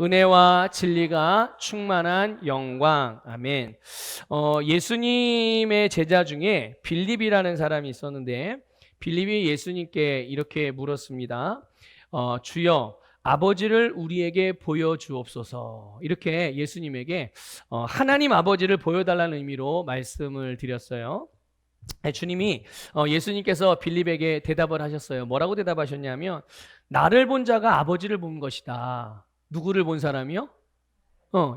은혜와 진리가 충만한 영광. 아멘. 예수님의 제자 중에 빌립이라는 사람이 있었는데 빌립이 예수님께 이렇게 물었습니다. 주여, 아버지를 우리에게 보여주옵소서. 이렇게 예수님에게 하나님 아버지를 보여달라는 의미로 말씀을 드렸어요. 주님이 예수님께서 빌립에게 대답을 하셨어요. 뭐라고 대답하셨냐면, 나를 본 자가 아버지를 본 것이다. 누구를 본 사람이요?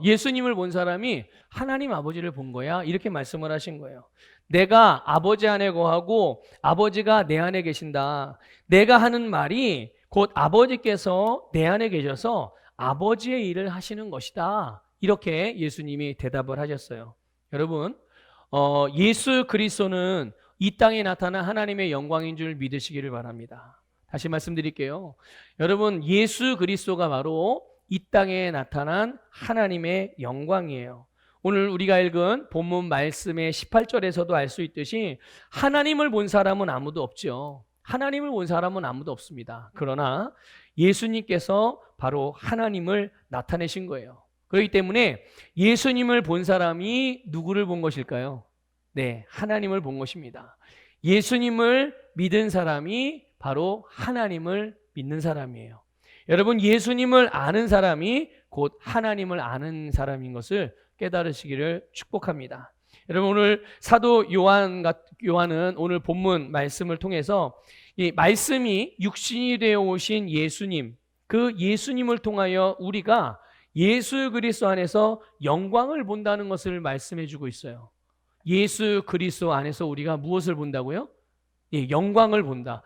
예수님을 본 사람이 하나님 아버지를 본 거야. 이렇게 말씀을 하신 거예요. 내가 아버지 안에 거하고 아버지가 내 안에 계신다. 내가 하는 말이 곧 아버지께서 내 안에 계셔서 아버지의 일을 하시는 것이다. 이렇게 예수님이 대답을 하셨어요. 여러분, 예수 그리스도는 이 땅에 나타난 하나님의 영광인 줄 믿으시기를 바랍니다. 다시 말씀드릴게요. 여러분, 예수 그리스도가 바로 이 땅에 나타난 하나님의 영광이에요. 오늘 우리가 읽은 본문 말씀의 18절에서도 알 수 있듯이 하나님을 본 사람은 아무도 없죠. 하나님을 본 사람은 아무도 없습니다. 그러나 예수님께서 바로 하나님을 나타내신 거예요. 그렇기 때문에 예수님을 본 사람이 누구를 본 것일까요? 네, 하나님을 본 것입니다. 예수님을 믿은 사람이 바로 하나님을 믿는 사람이에요. 여러분, 예수님을 아는 사람이 곧 하나님을 아는 사람인 것을 깨달으시기를 축복합니다. 여러분, 오늘 사도 요한은 오늘 본문 말씀을 통해서 이 말씀이 육신이 되어 오신 예수님, 그 예수님을 통하여 우리가 예수 그리스도 안에서 영광을 본다는 것을 말씀해 주고 있어요. 예수 그리스도 안에서 우리가 무엇을 본다고요? 예, 영광을 본다.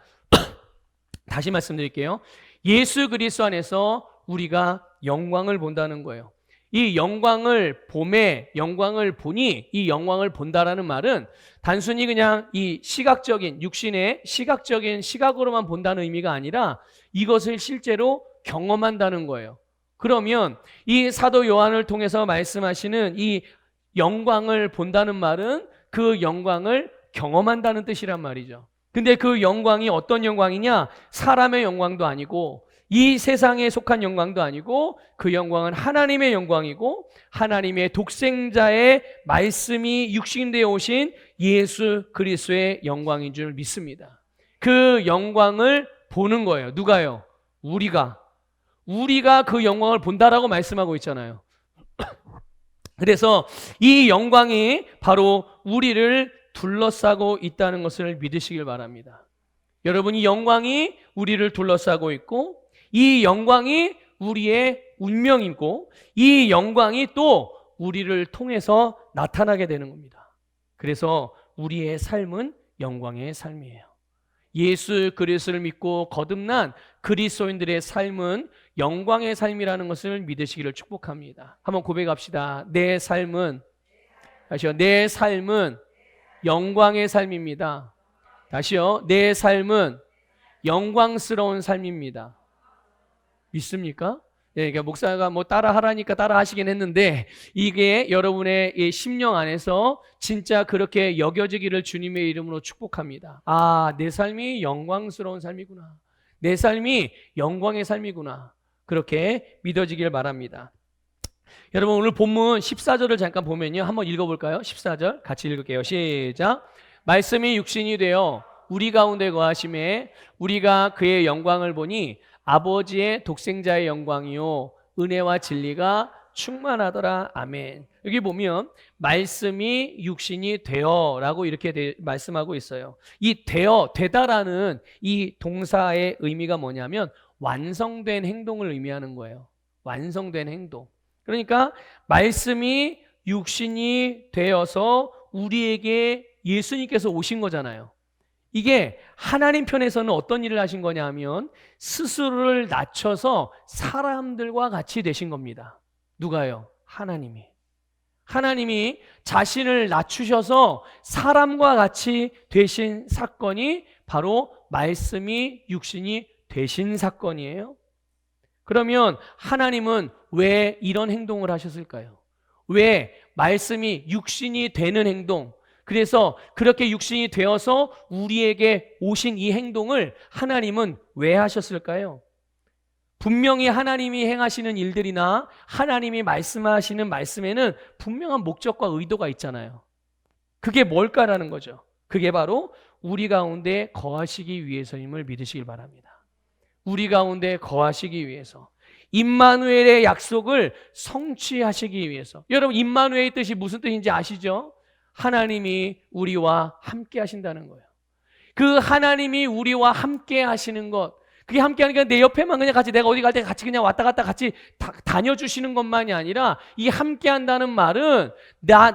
다시 말씀드릴게요. 예수 그리스도 안에서 우리가 영광을 본다는 거예요. 이 영광을 보니, 이 영광을 본다라는 말은 단순히 그냥 이 시각적인, 육신의 시각적인 시각으로만 본다는 의미가 아니라 이것을 실제로 경험한다는 거예요. 그러면 이 사도 요한을 통해서 말씀하시는 이 영광을 본다는 말은 그 영광을 경험한다는 뜻이란 말이죠. 근데 그 영광이 어떤 영광이냐? 사람의 영광도 아니고 이 세상에 속한 영광도 아니고 그 영광은 하나님의 영광이고 하나님의 독생자의 말씀이 육신되어 오신 예수 그리스도의 영광인 줄 믿습니다. 그 영광을 보는 거예요. 누가요? 우리가 그 영광을 본다라고 말씀하고 있잖아요. 그래서 이 영광이 바로 우리를 둘러싸고 있다는 것을 믿으시길 바랍니다. 여러분, 이 영광이 우리를 둘러싸고 있고 이 영광이 우리의 운명이고 이 영광이 또 우리를 통해서 나타나게 되는 겁니다. 그래서 우리의 삶은 영광의 삶이에요. 예수 그리스도를 믿고 거듭난 그리스도인들의 삶은 영광의 삶이라는 것을 믿으시기를 축복합니다. 한번 고백합시다. 내 삶은 영광의 삶입니다. 다시요. 내 삶은 영광스러운 삶입니다. 믿습니까? 네, 그러니까 목사가 뭐 따라 하라니까 따라 하시긴 했는데 이게 여러분의 이 심령 안에서 진짜 그렇게 여겨지기를 주님의 이름으로 축복합니다. 아, 내 삶이 영광스러운 삶이구나. 내 삶이 영광의 삶이구나. 그렇게 믿어지길 바랍니다. 여러분, 오늘 본문 14절을 잠깐 보면요. 한번 읽어볼까요? 14절 같이 읽을게요. 시작. 말씀이 육신이 되어 우리 가운데 거하심에 우리가 그의 영광을 보니 아버지의 독생자의 영광이요 은혜와 진리가 충만하더라. 아멘. 여기 보면 말씀이 육신이 되어라고 이렇게 말씀하고 있어요. 이 되다라는 이 동사의 의미가 뭐냐면 완성된 행동을 의미하는 거예요. 완성된 행동. 그러니까 말씀이 육신이 되어서 우리에게 예수님께서 오신 거잖아요. 이게 하나님 편에서는 어떤 일을 하신 거냐 하면 스스로를 낮춰서 사람들과 같이 되신 겁니다. 누가요? 하나님이 자신을 낮추셔서 사람과 같이 되신 사건이 바로 말씀이 육신이 되신 사건이에요. 그러면 하나님은 왜 이런 행동을 하셨을까요? 왜 말씀이 육신이 되는 행동, 그래서 그렇게 육신이 되어서 우리에게 오신 이 행동을 하나님은 왜 하셨을까요? 분명히 하나님이 행하시는 일들이나 하나님이 말씀하시는 말씀에는 분명한 목적과 의도가 있잖아요. 그게 뭘까라는 거죠. 그게 바로 우리 가운데 거하시기 위해서임을 믿으시길 바랍니다. 우리 가운데 거하시기 위해서, 임마누엘의 약속을 성취하시기 위해서. 여러분, 임마누엘의 뜻이 무슨 뜻인지 아시죠? 하나님이 우리와 함께 하신다는 거예요. 그 하나님이 우리와 함께 하시는 것, 그게 함께 하니까 내 옆에만 그냥 같이, 내가 어디 갈 때 같이 그냥 왔다 갔다 같이 다녀주시는 것만이 아니라, 이 함께 한다는 말은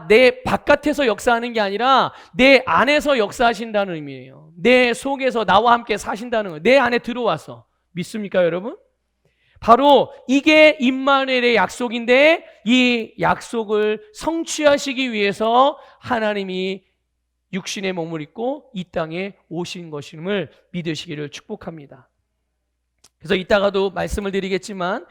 내 바깥에서 역사하는 게 아니라 내 안에서 역사하신다는 의미예요. 내 속에서 나와 함께 사신다는 거예요. 내 안에 들어와서. 믿습니까, 여러분? 바로 이게 임마누엘의 약속인데, 이 약속을 성취하시기 위해서 하나님이 육신의 몸을 입고 이 땅에 오신 것임을 믿으시기를 축복합니다. 그래서 이따가도 말씀을 드리겠지만,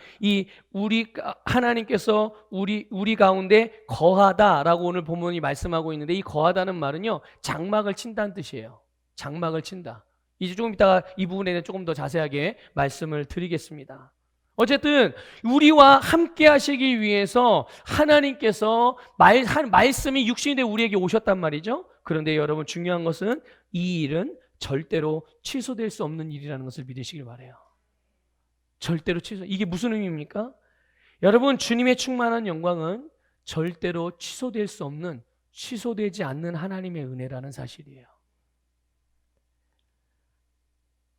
하나님께서 우리 가운데 거하다라고 오늘 본문이 말씀하고 있는데, 이 거하다는 말은요, 장막을 친다는 뜻이에요. 장막을 친다. 이제 조금 이따가 이 부분에 대해 조금 더 자세하게 말씀을 드리겠습니다. 어쨌든 우리와 함께 하시기 위해서 하나님께서 말씀이 육신이 되어 우리에게 오셨단 말이죠. 그런데 여러분, 중요한 것은 이 일은 절대로 취소될 수 없는 일이라는 것을 믿으시길 바라요. 절대로 이게 무슨 의미입니까? 여러분, 주님의 충만한 영광은 절대로 취소될 수 없는, 취소되지 않는 하나님의 은혜라는 사실이에요.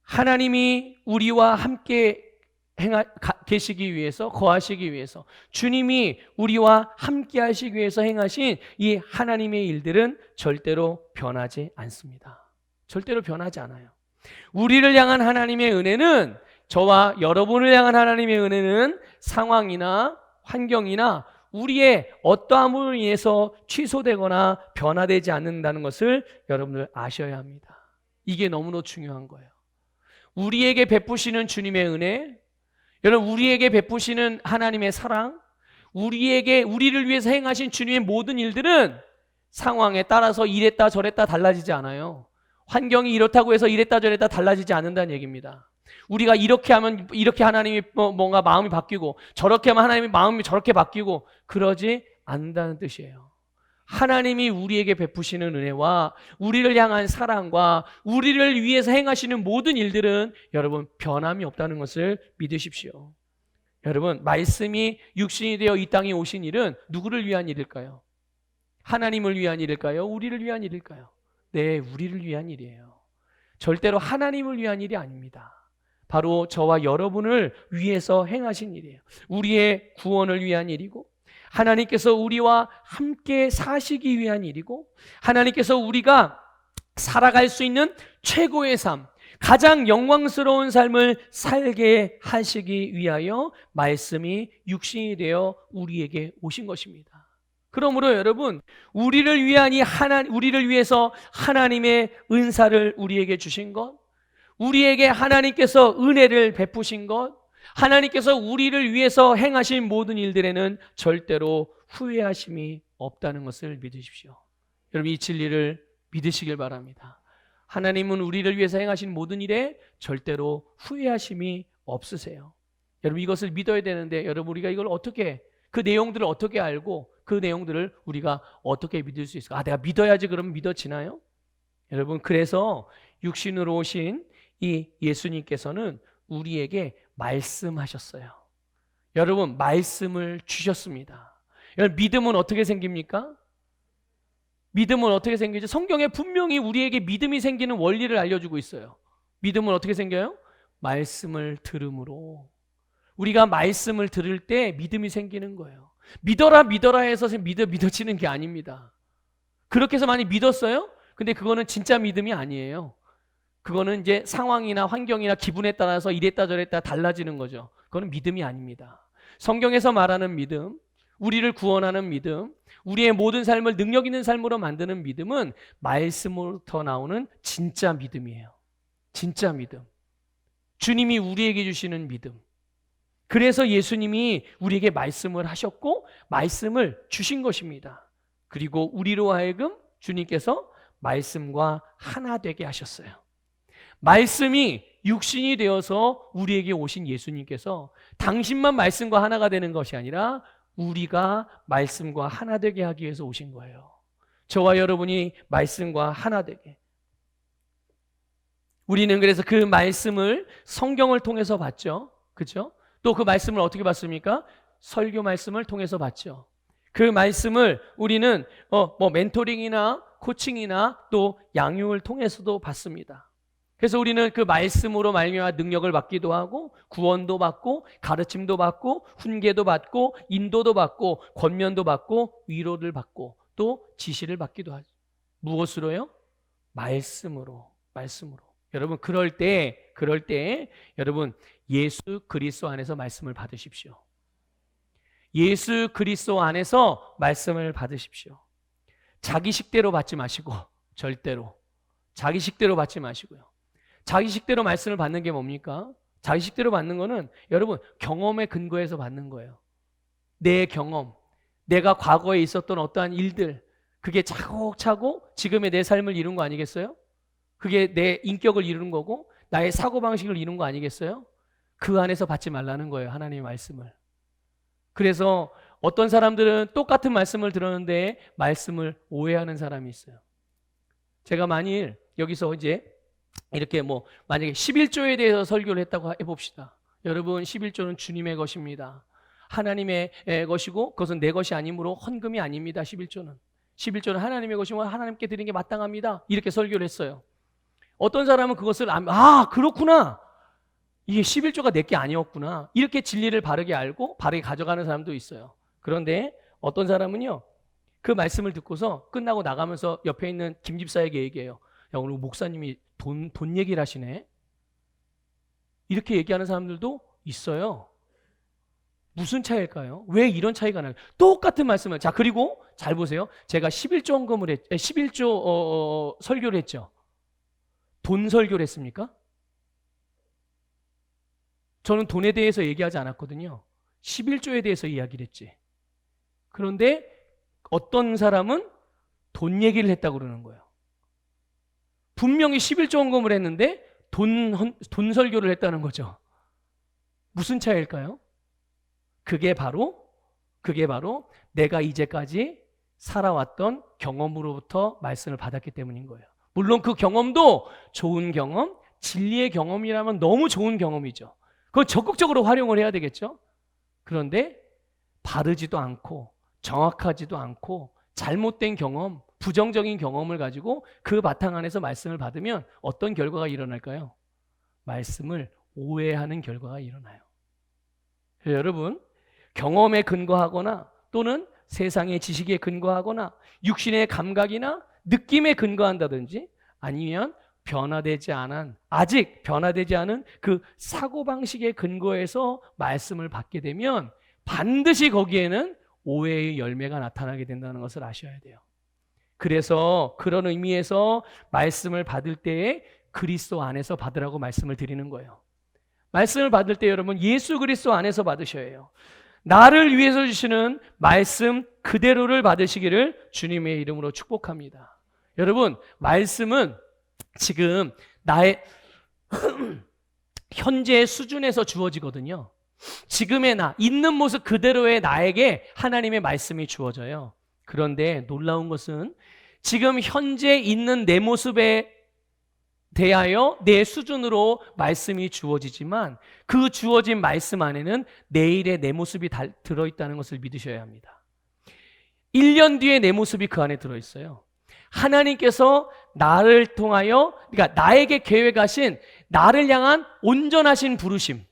하나님이 우리와 함께 계시기 위해서, 거하시기 위해서, 주님이 우리와 함께 하시기 위해서 행하신 이 하나님의 일들은 절대로 변하지 않습니다. 절대로 변하지 않아요. 우리를 향한 하나님의 은혜는, 저와 여러분을 향한 하나님의 은혜는 상황이나 환경이나 우리의 어떠함으로 인해서 취소되거나 변화되지 않는다는 것을 여러분들 아셔야 합니다. 이게 너무나 중요한 거예요. 우리에게 베푸시는 주님의 은혜, 여러분, 우리에게 베푸시는 하나님의 사랑, 우리를 위해서 행하신 주님의 모든 일들은 상황에 따라서 이랬다 저랬다 달라지지 않아요. 환경이 이렇다고 해서 이랬다 저랬다 달라지지 않는다는 얘기입니다. 우리가 이렇게 하면 이렇게 하나님이 뭔가 마음이 바뀌고, 저렇게 하면 하나님의 마음이 저렇게 바뀌고, 그러지 않는다는 뜻이에요. 하나님이 우리에게 베푸시는 은혜와 우리를 향한 사랑과 우리를 위해서 행하시는 모든 일들은 여러분, 변함이 없다는 것을 믿으십시오. 여러분, 말씀이 육신이 되어 이 땅에 오신 일은 누구를 위한 일일까요? 하나님을 위한 일일까요? 우리를 위한 일일까요? 네, 우리를 위한 일이에요. 절대로 하나님을 위한 일이 아닙니다. 바로 저와 여러분을 위해서 행하신 일이에요. 우리의 구원을 위한 일이고, 하나님께서 우리와 함께 사시기 위한 일이고, 하나님께서 우리가 살아갈 수 있는 최고의 삶, 가장 영광스러운 삶을 살게 하시기 위하여 말씀이 육신이 되어 우리에게 오신 것입니다. 그러므로 여러분, 우리를 위해서 하나님의 은사를 우리에게 주신 것, 우리에게 하나님께서 은혜를 베푸신 것, 하나님께서 우리를 위해서 행하신 모든 일들에는 절대로 후회하심이 없다는 것을 믿으십시오. 여러분, 이 진리를 믿으시길 바랍니다. 하나님은 우리를 위해서 행하신 모든 일에 절대로 후회하심이 없으세요. 여러분, 이것을 믿어야 되는데, 여러분, 우리가 이걸 그 내용들을 어떻게 알고 그 내용들을 우리가 어떻게 믿을 수 있을까? 내가 믿어야지, 그러면 믿어지나요? 여러분, 그래서 육신으로 오신 이 예수님께서는 우리에게 말씀하셨어요. 여러분, 말씀을 주셨습니다. 여러분, 믿음은 어떻게 생깁니까? 믿음은 어떻게 생기죠? 성경에 분명히 우리에게 믿음이 생기는 원리를 알려주고 있어요. 믿음은 어떻게 생겨요? 말씀을 들음으로. 우리가 말씀을 들을 때 믿음이 생기는 거예요. 믿어라 해서 믿어지는 게 아닙니다. 그렇게 해서 많이 믿었어요? 근데 그거는 진짜 믿음이 아니에요. 그거는 이제 상황이나 환경이나 기분에 따라서 이랬다 저랬다 달라지는 거죠. 그거는 믿음이 아닙니다. 성경에서 말하는 믿음, 우리를 구원하는 믿음, 우리의 모든 삶을 능력 있는 삶으로 만드는 믿음은 말씀으로부터 나오는 진짜 믿음이에요. 진짜 믿음. 주님이 우리에게 주시는 믿음. 그래서 예수님이 우리에게 말씀을 하셨고 말씀을 주신 것입니다. 그리고 우리로 하여금 주님께서 말씀과 하나 되게 하셨어요. 말씀이 육신이 되어서 우리에게 오신 예수님께서 당신만 말씀과 하나가 되는 것이 아니라 우리가 말씀과 하나 되게 하기 위해서 오신 거예요. 저와 여러분이 말씀과 하나 되게. 우리는 그래서 그 말씀을 성경을 통해서 봤죠. 그렇죠? 또 그 말씀을 어떻게 봤습니까? 설교 말씀을 통해서 봤죠. 그 말씀을 우리는 멘토링이나 코칭이나 또 양육을 통해서도 봤습니다. 그래서 우리는 그 말씀으로 말미암아 능력을 받기도 하고 구원도 받고 가르침도 받고 훈계도 받고 인도도 받고 권면도 받고 위로를 받고 또 지시를 받기도 하죠. 무엇으로요? 말씀으로. 여러분 그럴 때 여러분 예수 그리스도 안에서 말씀을 받으십시오. 예수 그리스도 안에서 말씀을 받으십시오. 자기식대로 받지 마시고 절대로 자기식대로 받지 마시고요. 자기식대로 말씀을 받는 게 뭡니까? 자기식대로 받는 거는 여러분 경험에 근거해서 받는 거예요. 내 경험, 내가 과거에 있었던 어떠한 일들, 그게 차곡차곡 지금의 내 삶을 이룬 거 아니겠어요? 그게 내 인격을 이루는 거고 나의 사고방식을 이룬 거 아니겠어요? 그 안에서 받지 말라는 거예요. 하나님의 말씀을. 그래서 어떤 사람들은 똑같은 말씀을 들었는데 말씀을 오해하는 사람이 있어요. 제가 만일 여기서 이제 이렇게 만약에 11조에 대해서 설교를 했다고 해봅시다. 여러분 11조는 주님의 것입니다. 하나님의 것이고 그것은 내 것이 아니므로 헌금이 아닙니다. 11조는 하나님의 것이고 하나님께 드리는 게 마땅합니다. 이렇게 설교를 했어요. 어떤 사람은 그것을 그렇구나. 이게 11조가 내게 아니었구나. 이렇게 진리를 바르게 알고 바르게 가져가는 사람도 있어요. 그런데 어떤 사람은요. 그 말씀을 듣고서 끝나고 나가면서 옆에 있는 김 집사에게 얘기해요. 야, 오늘 목사님이 돈 얘기를 하시네. 이렇게 얘기하는 사람들도 있어요. 무슨 차이일까요? 왜 이런 차이가 나요? 똑같은 말씀을. 자, 그리고 잘 보세요. 제가 11조 설교를 했죠. 돈 설교를 했습니까? 저는 돈에 대해서 얘기하지 않았거든요. 11조에 대해서 이야기를 했지. 그런데 어떤 사람은 돈 얘기를 했다고 그러는 거예요. 분명히 11조 헌금을 했는데 돈 설교를 했다는 거죠. 무슨 차이일까요? 그게 바로 내가 이제까지 살아왔던 경험으로부터 말씀을 받았기 때문인 거예요. 물론 그 경험도 좋은 경험, 진리의 경험이라면 너무 좋은 경험이죠. 그건 적극적으로 활용을 해야 되겠죠. 그런데 바르지도 않고 정확하지도 않고 잘못된 경험, 부정적인 경험을 가지고 그 바탕 안에서 말씀을 받으면 어떤 결과가 일어날까요? 말씀을 오해하는 결과가 일어나요. 여러분, 경험에 근거하거나 또는 세상의 지식에 근거하거나 육신의 감각이나 느낌에 근거한다든지 아니면 아직 변화되지 않은 그 사고방식에 근거해서 말씀을 받게 되면 반드시 거기에는 오해의 열매가 나타나게 된다는 것을 아셔야 돼요. 그래서 그런 의미에서 말씀을 받을 때에 그리스도 안에서 받으라고 말씀을 드리는 거예요. 말씀을 받을 때 여러분 예수 그리스도 안에서 받으셔야 해요. 나를 위해서 주시는 말씀 그대로를 받으시기를 주님의 이름으로 축복합니다. 여러분 말씀은 지금 나의 현재의 수준에서 주어지거든요. 지금의 나, 있는 모습 그대로의 나에게 하나님의 말씀이 주어져요. 그런데 놀라운 것은 지금 현재 있는 내 모습에 대하여 내 수준으로 말씀이 주어지지만 그 주어진 말씀 안에는 내일의 내 모습이 들어있다는 것을 믿으셔야 합니다. 1년 뒤에 내 모습이 그 안에 들어있어요. 하나님께서 나를 통하여 그러니까 나에게 계획하신 나를 향한 온전하신 부르심,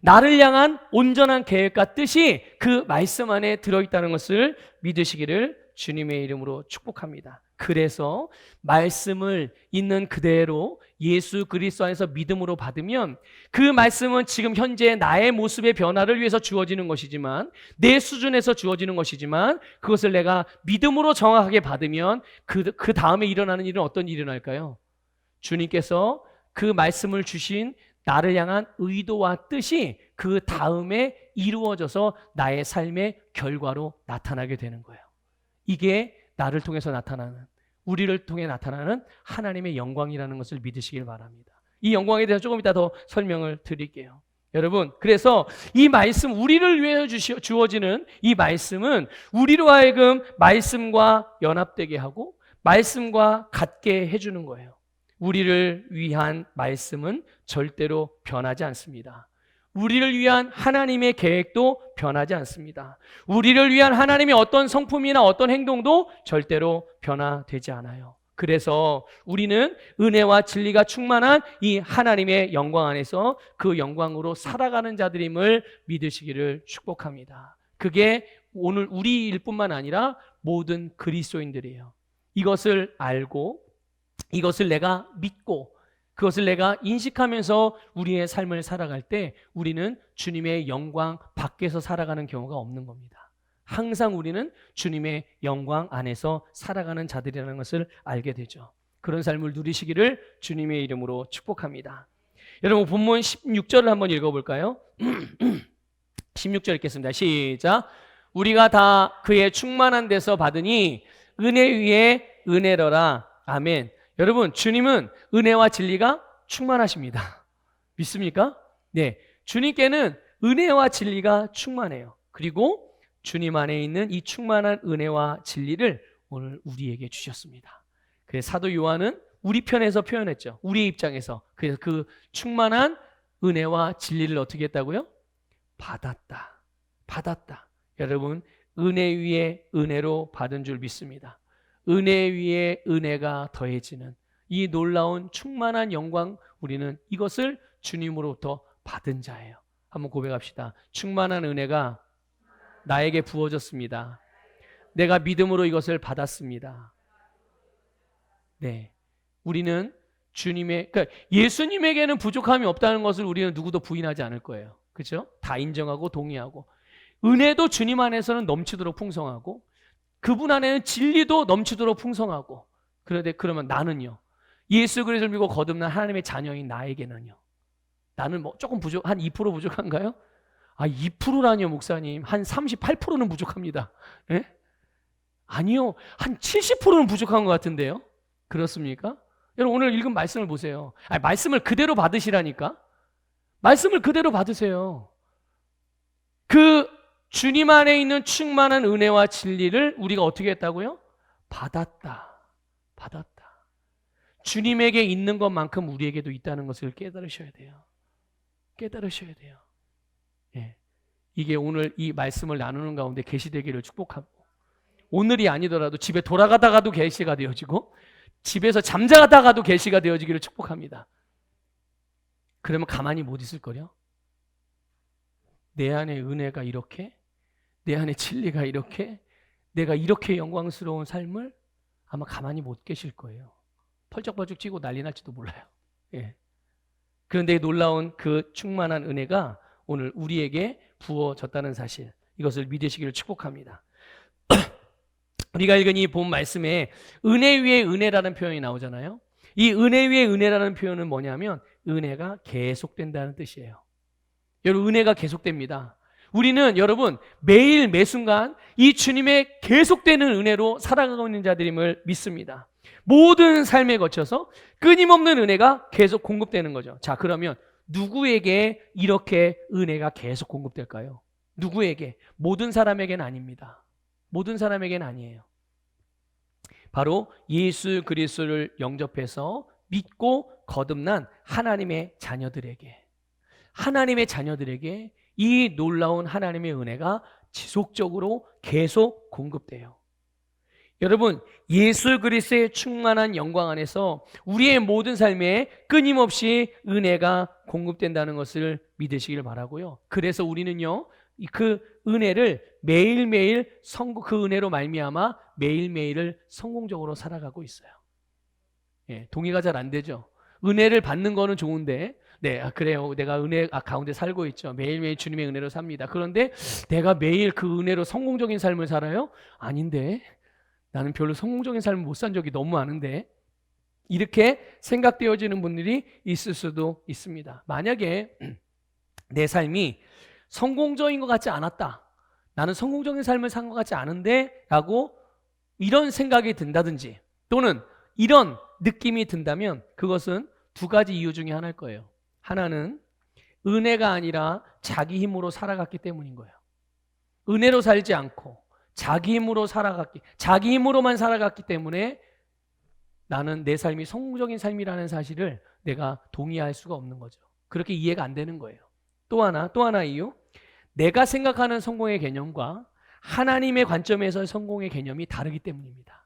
나를 향한 온전한 계획과 뜻이 그 말씀 안에 들어있다는 것을 믿으시기를 주님의 이름으로 축복합니다. 그래서 말씀을 있는 그대로 예수 그리스도 안에서 믿음으로 받으면 그 말씀은 지금 현재 나의 모습의 변화를 위해서 주어지는 것이지만 내 수준에서 주어지는 것이지만 그것을 내가 믿음으로 정확하게 받으면 그 다음에 일어나는 일은 어떤 일이 일어날까요? 주님께서 그 말씀을 주신 나를 향한 의도와 뜻이 그 다음에 이루어져서 나의 삶의 결과로 나타나게 되는 거예요. 이게 나를 통해서 나타나는, 우리를 통해 나타나는 하나님의 영광이라는 것을 믿으시길 바랍니다. 이 영광에 대해서 조금 이따 더 설명을 드릴게요. 여러분, 그래서 이 말씀, 우리를 위해 주어지는 이 말씀은 우리로 하여금 말씀과 연합되게 하고 말씀과 같게 해주는 거예요. 우리를 위한 말씀은 절대로 변하지 않습니다. 우리를 위한 하나님의 계획도 변하지 않습니다. 우리를 위한 하나님의 어떤 성품이나 어떤 행동도 절대로 변화되지 않아요. 그래서 우리는 은혜와 진리가 충만한 이 하나님의 영광 안에서 그 영광으로 살아가는 자들임을 믿으시기를 축복합니다. 그게 오늘 우리일 뿐만 아니라 모든 그리스도인들이에요. 이것을 알고 이것을 내가 믿고 그것을 내가 인식하면서 우리의 삶을 살아갈 때 우리는 주님의 영광 밖에서 살아가는 경우가 없는 겁니다. 항상 우리는 주님의 영광 안에서 살아가는 자들이라는 것을 알게 되죠. 그런 삶을 누리시기를 주님의 이름으로 축복합니다. 여러분 본문 16절을 한번 읽어볼까요? 16절 읽겠습니다. 시작. 우리가 다 그의 충만한 데서 받으니 은혜 위에 은혜로라. 아멘. 여러분 주님은 은혜와 진리가 충만하십니다. 믿습니까? 네, 주님께는 은혜와 진리가 충만해요. 그리고 주님 안에 있는 이 충만한 은혜와 진리를 오늘 우리에게 주셨습니다. 그래서 사도 요한은 우리 편에서 표현했죠. 우리의 입장에서. 그래서 그 충만한 은혜와 진리를 어떻게 했다고요? 받았다. 받았다. 여러분 은혜 위에 은혜로 받은 줄 믿습니다. 은혜 위에 은혜가 더해지는 이 놀라운 충만한 영광, 우리는 이것을 주님으로부터 받은 자예요. 한번 고백합시다. 충만한 은혜가 나에게 부어졌습니다. 내가 믿음으로 이것을 받았습니다. 네, 우리는 주님의, 그러니까 예수님에게는 부족함이 없다는 것을 우리는 누구도 부인하지 않을 거예요. 그렇죠? 다 인정하고 동의하고, 은혜도 주님 안에서는 넘치도록 풍성하고 그분 안에는 진리도 넘치도록 풍성하고, 그런데 그러면 나는요, 예수 그리스도를 믿고 거듭난 하나님의 자녀인 나에게는요, 나는 뭐 조금 한 2% 부족한가요? 2%라니요 목사님. 한 38%는 부족합니다. 예? 아니요, 한 70%는 부족한 것 같은데요. 그렇습니까? 여러분 오늘 읽은 말씀을 보세요. 말씀을 그대로 받으시라니까. 말씀을 그대로 받으세요. 그 주님 안에 있는 충만한 은혜와 진리를 우리가 어떻게 했다고요? 받았다. 받았다. 주님에게 있는 것만큼 우리에게도 있다는 것을 깨달으셔야 돼요. 깨달으셔야 돼요. 예. 이게 오늘 이 말씀을 나누는 가운데 계시되기를 축복하고, 오늘이 아니더라도 집에 돌아가다가도 계시가 되어지고 집에서 잠자다가도 계시가 되어지기를 축복합니다. 그러면 가만히 못 있을 거요. 내 안에 은혜가 이렇게, 내 안에 진리가 이렇게, 내가 이렇게 영광스러운 삶을 아마 가만히 못 계실 거예요. 펄쩍펄쩍 찌고 난리 날지도 몰라요. 예. 그런데 놀라운 그 충만한 은혜가 오늘 우리에게 부어졌다는 사실, 이것을 믿으시기를 축복합니다. 우리가 읽은 이 본 말씀에 은혜 위에 은혜라는 표현이 나오잖아요. 이 은혜 위에 은혜라는 표현은 뭐냐면 은혜가 계속된다는 뜻이에요. 여러분 은혜가 계속됩니다. 우리는 여러분 매일 매순간 이 주님의 계속되는 은혜로 살아가고 있는 자들임을 믿습니다. 모든 삶에 거쳐서 끊임없는 은혜가 계속 공급되는 거죠. 자, 그러면 누구에게 이렇게 은혜가 계속 공급될까요? 누구에게? 모든 사람에게는 아닙니다. 모든 사람에게는 아니에요. 바로 예수 그리스도를 영접해서 믿고 거듭난 하나님의 자녀들에게, 하나님의 자녀들에게 이 놀라운 하나님의 은혜가 지속적으로 계속 공급돼요. 여러분 예수 그리스도의 충만한 영광 안에서 우리의 모든 삶에 끊임없이 은혜가 공급된다는 것을 믿으시길 바라고요. 그래서 우리는요 그 은혜를 매일매일 그 은혜로 말미암아 매일매일을 성공적으로 살아가고 있어요. 예, 동의가 잘 안 되죠. 은혜를 받는 거는 좋은데, 네, 그래요. 내가 은혜 가운데 살고 있죠. 매일매일 주님의 은혜로 삽니다. 그런데 내가 매일 그 은혜로 성공적인 삶을 살아요? 아닌데, 나는 별로 성공적인 삶을 못 산 적이 너무 많은데, 이렇게 생각되어지는 분들이 있을 수도 있습니다. 만약에 내 삶이 성공적인 것 같지 않았다, 나는 성공적인 삶을 산 것 같지 않은데 라고 이런 생각이 든다든지 또는 이런 느낌이 든다면 그것은 두 가지 이유 중에 하나일 거예요. 하나는 은혜가 아니라 자기 힘으로 살아갔기 때문인 거예요. 은혜로 살지 않고 자기 힘으로만 살아갔기 때문에 나는 내 삶이 성공적인 삶이라는 사실을 내가 동의할 수가 없는 거죠. 그렇게 이해가 안 되는 거예요. 또 하나 이유. 내가 생각하는 성공의 개념과 하나님의 관점에서의 성공의 개념이 다르기 때문입니다.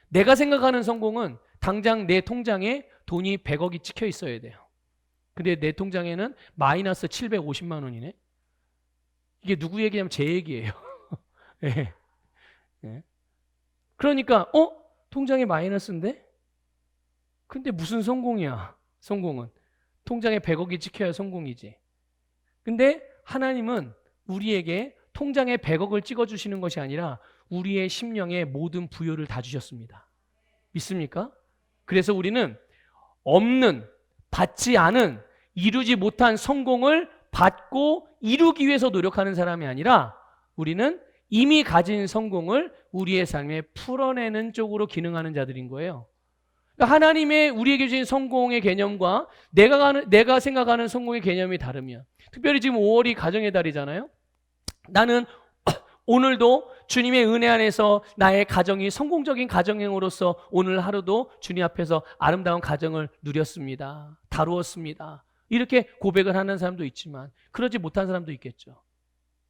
내가 생각하는 성공은 당장 내 통장에 돈이 100억이 찍혀 있어야 돼요. 근데 내 통장에는 마이너스 750만 원이네. 이게 누구 얘기냐면 제 얘기예요. 네. 네. 그러니까 통장에 마이너스인데? 근데 무슨 성공이야? 성공은 통장에 100억이 찍혀야 성공이지. 근데 하나님은 우리에게 통장에 100억을 찍어주시는 것이 아니라 우리의 심령에 모든 부여를 다 주셨습니다. 믿습니까? 그래서 우리는 없는, 받지 않은, 이루지 못한 성공을 받고 이루기 위해서 노력하는 사람이 아니라 우리는 이미 가진 성공을 우리의 삶에 풀어내는 쪽으로 기능하는 자들인 거예요. 그러니까 하나님의 우리에게 주신 성공의 개념과 내가 생각하는 성공의 개념이 다르면, 특별히 지금 5월이 가정의 달이잖아요. 나는 오늘도 주님의 은혜 안에서 나의 가정이 성공적인 가정행으로서 오늘 하루도 주님 앞에서 아름다운 가정을 누렸습니다. 다루었습니다. 이렇게 고백을 하는 사람도 있지만 그러지 못한 사람도 있겠죠.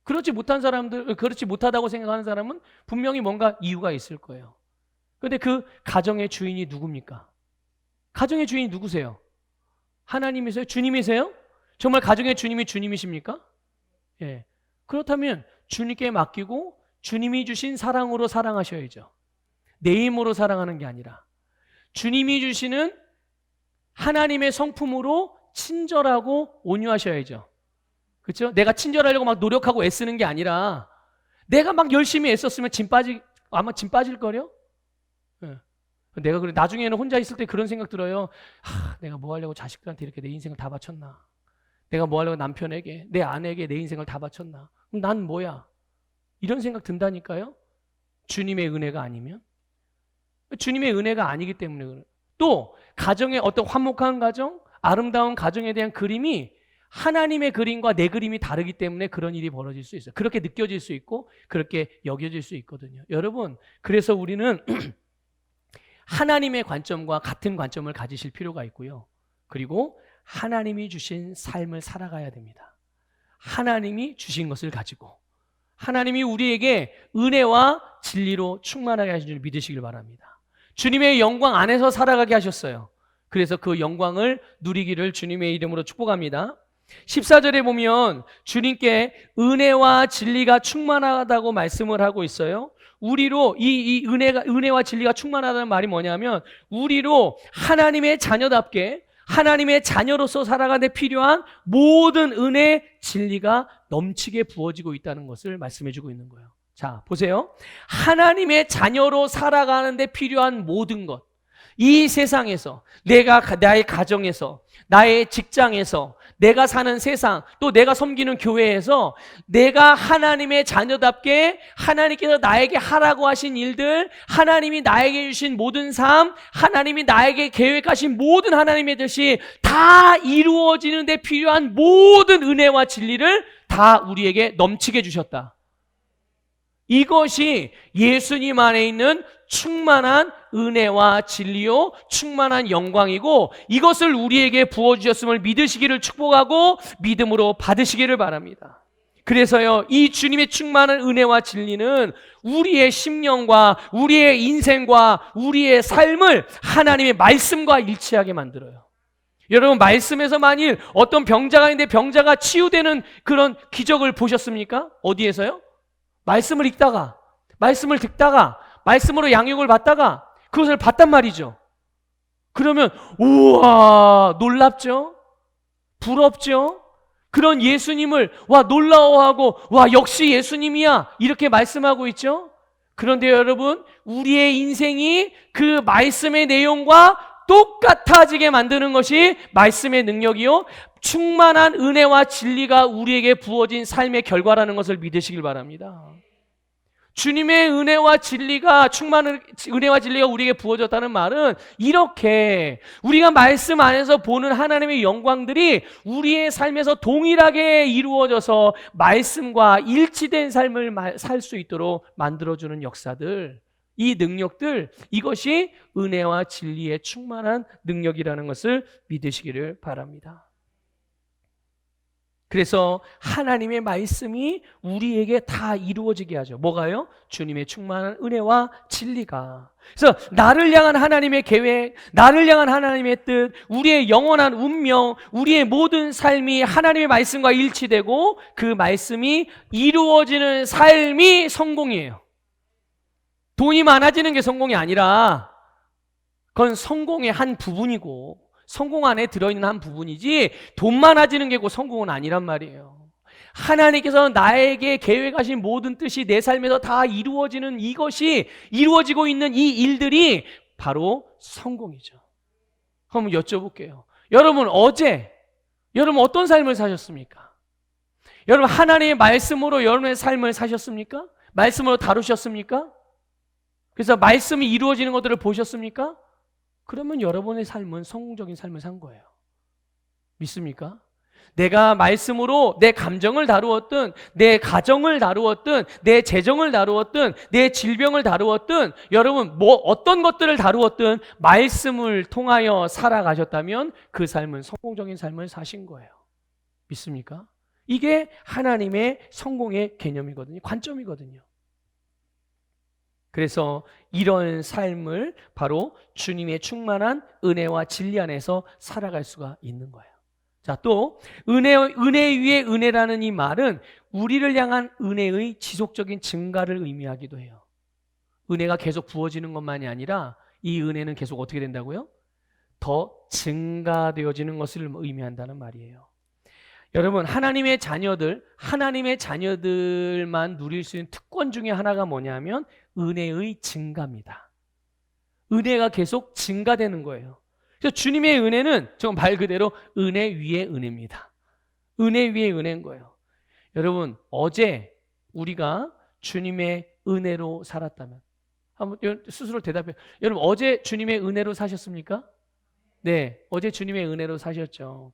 그렇지 못하다고 생각하는 사람은 분명히 뭔가 이유가 있을 거예요. 그런데 그 가정의 주인이 누굽니까? 가정의 주인이 누구세요? 하나님이세요? 주님이세요? 정말 가정의 주님이 주님이십니까? 예. 그렇다면 주님께 맡기고 주님이 주신 사랑으로 사랑하셔야죠. 내 힘으로 사랑하는 게 아니라 주님이 주시는 하나님의 성품으로 친절하고 온유하셔야죠. 그렇죠? 내가 친절하려고 막 노력하고 애쓰는 게 아니라 내가 막 열심히 애썼으면 아마 짐 빠질걸요? 예. 내가 그래 나중에는 혼자 있을 때 그런 생각 들어요. 내가 뭐 하려고 자식들한테 이렇게 내 인생을 다 바쳤나? 내가 뭐 하려고 남편에게, 내 아내에게 내 인생을 다 바쳤나? 그럼 난 뭐야? 이런 생각 든다니까요. 주님의 은혜가 아니면. 주님의 은혜가 아니기 때문에 그래요. 또 가정의 어떤 화목한 가정, 아름다운 가정에 대한 그림이 하나님의 그림과 내 그림이 다르기 때문에 그런 일이 벌어질 수 있어요. 그렇게 느껴질 수 있고 그렇게 여겨질 수 있거든요. 여러분, 그래서 우리는 하나님의 관점과 같은 관점을 가지실 필요가 있고요. 그리고 하나님이 주신 삶을 살아가야 됩니다. 하나님이 주신 것을 가지고 하나님이 우리에게 은혜와 진리로 충만하게 하신 줄 믿으시길 바랍니다. 주님의 영광 안에서 살아가게 하셨어요. 그래서 그 영광을 누리기를 주님의 이름으로 축복합니다. 14절에 보면 주님께 은혜와 진리가 충만하다고 말씀을 하고 있어요. 우리로 이 은혜와 진리가 충만하다는 말이 뭐냐면 우리로 하나님의 자녀답게 하나님의 자녀로서 살아가는 데 필요한 모든 은혜, 진리가 넘치게 부어지고 있다는 것을 말씀해 주고 있는 거예요. 자, 보세요. 하나님의 자녀로 살아가는 데 필요한 모든 것. 이 세상에서, 나의 가정에서, 나의 직장에서, 내가 사는 세상, 또 내가 섬기는 교회에서 내가 하나님의 자녀답게 하나님께서 나에게 하라고 하신 일들, 하나님이 나에게 주신 모든 삶, 하나님이 나에게 계획하신 모든 하나님의 뜻이 다 이루어지는 데 필요한 모든 은혜와 진리를 다 우리에게 넘치게 주셨다. 이것이 예수님 안에 있는 충만한 은혜와 진리요, 충만한 영광이고 이것을 우리에게 부어주셨음을 믿으시기를 축복하고 믿음으로 받으시기를 바랍니다. 그래서요, 이 주님의 충만한 은혜와 진리는 우리의 심령과 우리의 인생과 우리의 삶을 하나님의 말씀과 일치하게 만들어요. 여러분, 말씀에서 만일 어떤 병자가 있는데 병자가 치유되는 그런 기적을 보셨습니까? 어디에서요? 말씀을 읽다가, 말씀을 듣다가, 말씀으로 양육을 받다가 그것을 봤단 말이죠. 그러면 우와, 놀랍죠? 부럽죠? 그런 예수님을 놀라워하고 역시 예수님이야 이렇게 말씀하고 있죠. 그런데 여러분, 우리의 인생이 그 말씀의 내용과 똑같아지게 만드는 것이 말씀의 능력이요, 충만한 은혜와 진리가 우리에게 부어진 삶의 결과라는 것을 믿으시길 바랍니다. 주님의 은혜와 진리가 충만한 은혜와 진리가 우리에게 부어졌다는 말은 이렇게 우리가 말씀 안에서 보는 하나님의 영광들이 우리의 삶에서 동일하게 이루어져서 말씀과 일치된 삶을 살 수 있도록 만들어주는 역사들, 이 능력들, 이것이 은혜와 진리의 충만한 능력이라는 것을 믿으시기를 바랍니다. 그래서 하나님의 말씀이 우리에게 다 이루어지게 하죠. 뭐가요? 주님의 충만한 은혜와 진리가. 그래서 나를 향한 하나님의 계획, 나를 향한 하나님의 뜻, 우리의 영원한 운명, 우리의 모든 삶이 하나님의 말씀과 일치되고 그 말씀이 이루어지는 삶이 성공이에요. 돈이 많아지는 게 성공이 아니라 그건 성공의 한 부분이고 성공 안에 들어있는 한 부분이지 돈 많아지는 게 곧 성공은 아니란 말이에요. 하나님께서 나에게 계획하신 모든 뜻이 내 삶에서 다 이루어지는 이것이 이루어지고 있는 이 일들이 바로 성공이죠. 한번 여쭤볼게요. 여러분 여러분 어떤 삶을 사셨습니까? 여러분 하나님의 말씀으로 여러분의 삶을 사셨습니까? 말씀으로 다루셨습니까? 그래서 말씀이 이루어지는 것들을 보셨습니까? 그러면 여러분의 삶은 성공적인 삶을 산 거예요. 믿습니까? 내가 말씀으로 내 감정을 다루었든 내 가정을 다루었든 내 재정을 다루었든 내 질병을 다루었든 여러분 어떤 것들을 다루었든 말씀을 통하여 살아가셨다면 그 삶은 성공적인 삶을 사신 거예요. 믿습니까? 이게 하나님의 성공의 개념이거든요. 관점이거든요. 그래서 이런 삶을 바로 주님의 충만한 은혜와 진리 안에서 살아갈 수가 있는 거예요. 자, 또 은혜 위에 은혜라는 이 말은 우리를 향한 은혜의 지속적인 증가를 의미하기도 해요. 은혜가 계속 부어지는 것만이 아니라 이 은혜는 계속 어떻게 된다고요? 더 증가되어지는 것을 의미한다는 말이에요. 여러분 하나님의 자녀들만 누릴 수 있는 특권 중에 하나가 뭐냐면 은혜의 증가입니다. 은혜가 계속 증가되는 거예요. 그래서 주님의 은혜는 정말 말 그대로 은혜 위에 은혜입니다. 은혜 위에 은혜인 거예요. 여러분 어제 우리가 주님의 은혜로 살았다면 한번 스스로 대답해요. 여러분 어제 주님의 은혜로 사셨습니까? 네, 어제 주님의 은혜로 사셨죠.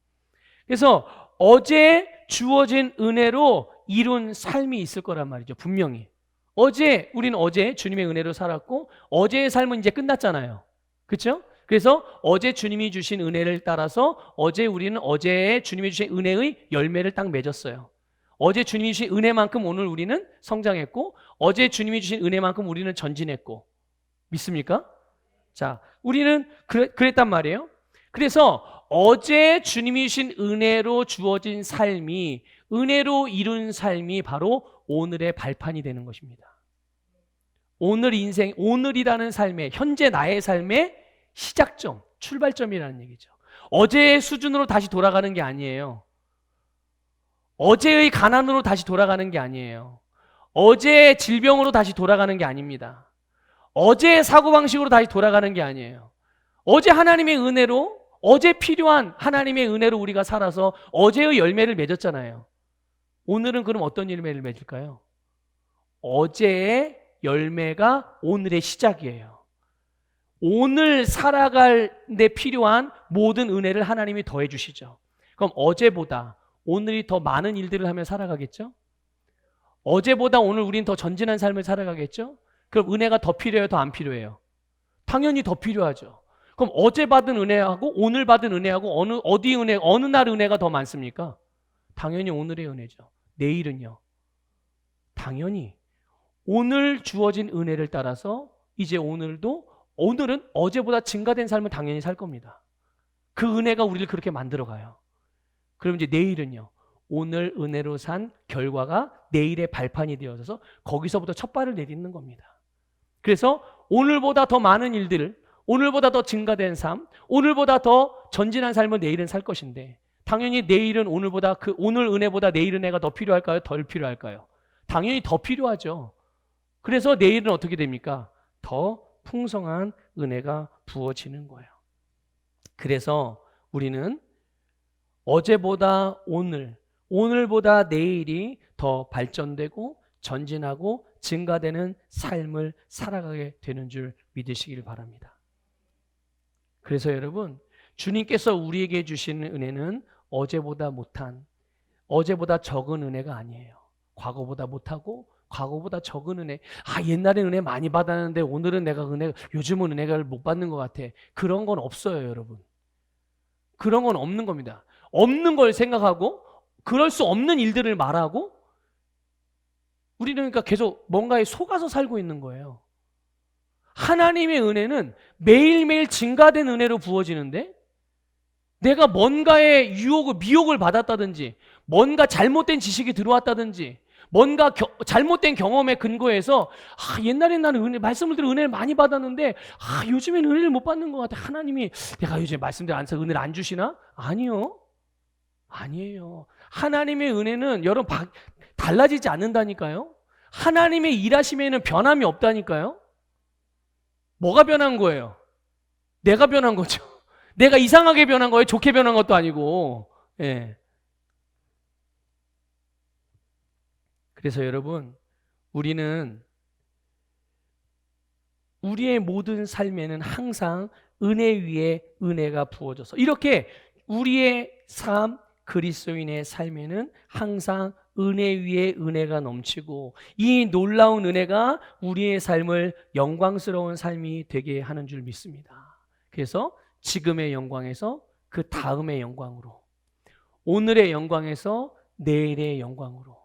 그래서 어제 주어진 은혜로 이룬 삶이 있을 거란 말이죠. 분명히. 우리는 어제 주님의 은혜로 살았고 어제의 삶은 이제 끝났잖아요. 그렇죠? 그래서 어제 주님이 주신 은혜를 따라서 우리는 어제 주님이 주신 은혜의 열매를 딱 맺었어요. 어제 주님이 주신 은혜만큼 오늘 우리는 성장했고 어제 주님이 주신 은혜만큼 우리는 전진했고 믿습니까? 자, 우리는 그랬단 말이에요. 그래서 어제 주님이 주신 은혜로 주어진 삶이 은혜로 이룬 삶이 바로 오늘의 발판이 되는 것입니다. 오늘이라는 삶의 현재 나의 삶의 시작점, 출발점이라는 얘기죠. 어제의 수준으로 다시 돌아가는 게 아니에요. 어제의 가난으로 다시 돌아가는 게 아니에요. 어제의 질병으로 다시 돌아가는 게 아닙니다. 어제의 사고방식으로 다시 돌아가는 게 아니에요. 어제 하나님의 은혜로 어제 필요한 하나님의 은혜로 우리가 살아서 어제의 열매를 맺었잖아요. 오늘은 그럼 어떤 열매를 맺을까요? 어제의 열매가 오늘의 시작이에요. 오늘 살아갈 데 필요한 모든 은혜를 하나님이 더해 주시죠. 그럼 어제보다 오늘이 더 많은 일들을 하며 살아가겠죠? 어제보다 오늘 우린 더 전진한 삶을 살아가겠죠? 그럼 은혜가 더 필요해요? 더 안 필요해요? 당연히 더 필요하죠. 그럼 어제 받은 은혜하고 오늘 받은 은혜하고 어느 날 은혜가 더 많습니까? 당연히 오늘의 은혜죠. 내일은요? 당연히 오늘 주어진 은혜를 따라서 이제 오늘은 어제보다 증가된 삶을 당연히 살 겁니다. 그 은혜가 우리를 그렇게 만들어가요. 그럼 이제 내일은요? 오늘 은혜로 산 결과가 내일의 발판이 되어서 거기서부터 첫 발을 내딛는 겁니다. 그래서 오늘보다 더 많은 일들을 오늘보다 더 증가된 삶, 오늘보다 더 전진한 삶을 내일은 살 것인데 당연히 내일은 오늘 은혜보다 내일 은혜가 더 필요할까요? 덜 필요할까요? 당연히 더 필요하죠. 그래서 내일은 어떻게 됩니까? 더 풍성한 은혜가 부어지는 거예요. 그래서 우리는 어제보다 오늘보다 내일이 더 발전되고 전진하고 증가되는 삶을 살아가게 되는 줄 믿으시길 바랍니다. 그래서 여러분, 주님께서 우리에게 주시는 은혜는 어제보다 못한, 어제보다 적은 은혜가 아니에요. 과거보다 못하고 과거보다 적은 은혜. 옛날에 은혜 많이 받았는데 오늘은 요즘은 은혜를 못 받는 것 같아. 그런 건 없어요, 여러분. 그런 건 없는 겁니다. 없는 걸 생각하고 그럴 수 없는 일들을 말하고 우리는 그러니까 계속 뭔가에 속아서 살고 있는 거예요. 하나님의 은혜는 매일매일 증가된 은혜로 부어지는데 내가 뭔가의 미혹을 받았다든지 뭔가 잘못된 지식이 들어왔다든지 뭔가 잘못된 경험에 근거해서 옛날엔 나는 말씀을 들어 은혜를 많이 받았는데 요즘엔 은혜를 못 받는 것 같아. 하나님이 내가 요즘 말씀대로 안 써서 은혜를 안 주시나? 아니요. 아니에요. 하나님의 은혜는 여러분 달라지지 않는다니까요. 하나님의 일하심에는 변함이 없다니까요. 뭐가 변한 거예요? 내가 변한 거죠. 내가 이상하게 변한 거예요? 좋게 변한 것도 아니고. 예. 그래서 여러분, 우리는 우리의 모든 삶에는 항상 은혜 위에 은혜가 부어져서 이렇게 우리의 삶, 그리스도인의 삶에는 항상 은혜 위에 은혜가 넘치고 이 놀라운 은혜가 우리의 삶을 영광스러운 삶이 되게 하는 줄 믿습니다. 그래서 지금의 영광에서 그 다음의 영광으로, 오늘의 영광에서 내일의 영광으로,